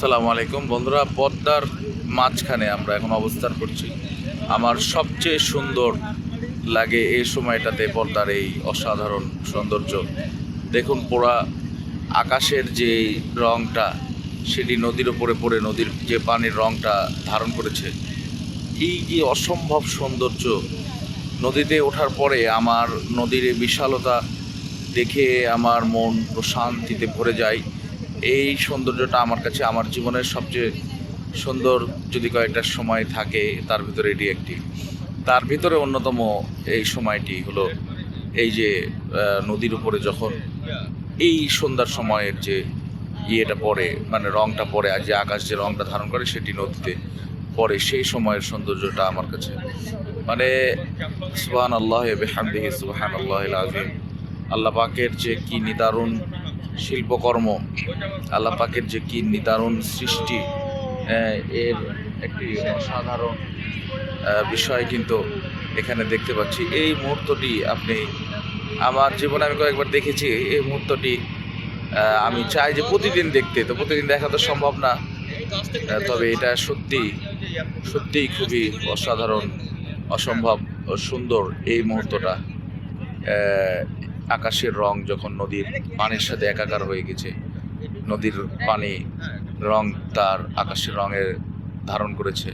আসসালামু আলাইকুম বন্ধুরা, পদ্মার মাঝখানে আমরা এখন অবস্থান করছি। আমার সবচেয়ে সুন্দর লাগে এই সময়টাতে পদ্মার এই অসাধারণ সৌন্দর্য। দেখুন, পুরা আকাশের যে রংটা সেটি নদীর উপরে পড়ে নদীর যে পানির রংটা ধারণ করেছে, এই যে অসম্ভব সৌন্দর্য। নদীতে ওঠার পরে আমার নদীর এই বিশালতা দেখে আমার মন প্রশান্তিতে ভরে যায়। এই সৌন্দর্যটা আমার কাছে আমার জীবনের সবচেয়ে সুন্দর যদি কয়েকটা সময় থাকে তার ভিতরে এটি একটি। তার ভিতরে অন্যতম এই সময়টি হলো এই যে নদীর উপরে যখন এই সন্ধ্যার সময়ের যে ইয়েটা পড়ে, মানে রংটা পড়ে, আর যে আকাশ যে রংটা ধারণ করে সেটি নদীতে পড়ে, সেই সময়ের সৌন্দর্যটা আমার কাছে মানে সুবহানাল্লাহি ওয়া বিহামদিহি সুবহানাল্লাহিল আযীম। আল্লাহ পাকের যে কি নিদারুণ শিল্পকর্ম, আল্লাহ পাকের যে কি নিদারুণ সৃষ্টি, এর একটি অসাধারণ বিষয় কিন্তু এখানে দেখতে পাচ্ছি। এই মুহূর্তটি আপনি আমার জীবনে আমি কয়েকবার দেখেছি। এই মুহূর্তটি আমি চাই যে প্রতিদিন দেখতে, তো প্রতিদিন দেখা তো সম্ভব না, তবে এটা সত্যিই খুবই অসাধারণ, অসম্ভব সুন্দর এই মুহূর্তটা। আকাশের রং যখন নদীর পানির সাথে একাকার হয়ে গেছে, নদীর পানি রং তার আকাশের রঙের ধারণ করেছে।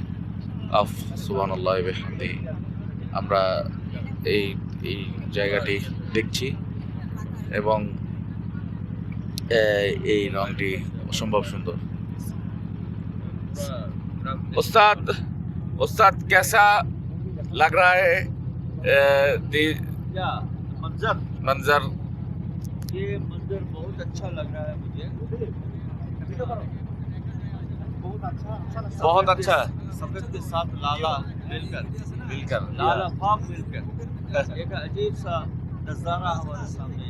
সুবহানাল্লাহি ওয়া বিহামদিহি। আমরা এই এই জায়গাটি দেখছি এবং এই রংটি অসম্ভব সুন্দর। उस्ताद उस्ताद कैसा लग रहा है क्या मंजर मंजर? ये मंजर बहुत अच्छा लग रहा है मुझे। बहुत अच्छा सफेद के साथ लाला मिलकर लाला फाम मिलकर एक अजीब सा नजारा हमारे सामने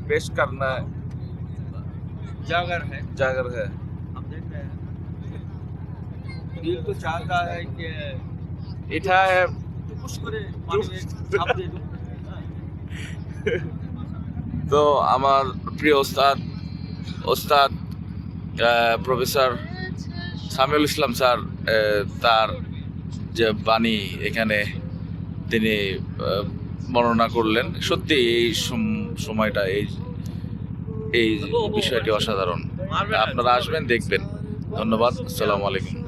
पेश करना जागर है। हम देख रहे हैं, दिल तो चाहता है कि এটা कुछ करे पानी में छाप दे दूं। তো আমার প্রিয় ওস্তাদ প্রফেসর সামিউল ইসলাম স্যার, তার যে বাণী এখানে তিনি বর্ণনা করলেন, সত্যি এই সময়টা এই বিষয়টি অসাধারণ। আপনারা আসবেন, দেখবেন। ধন্যবাদ। আসসালামু আলাইকুম।